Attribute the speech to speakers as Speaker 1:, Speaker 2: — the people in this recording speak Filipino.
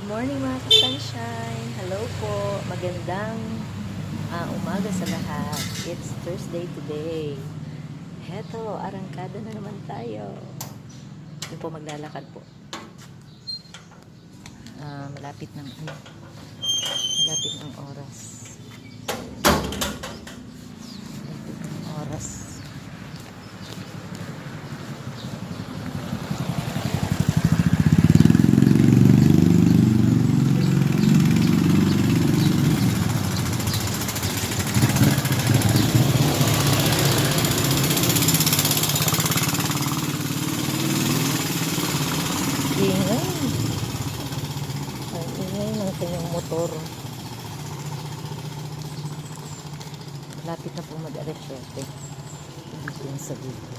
Speaker 1: morning mga ka-sunshine! Hello po! Magandang umaga sa lahat. It's Thursday today. Heto, arangkada na naman tayo. Yun po, maglalakad po. Malapit ng oras. Malapit ng oras. Ingay. Ang ingay ng kanyang motor. Malapit na po mag-alas 7. Hindi ko yung sa video.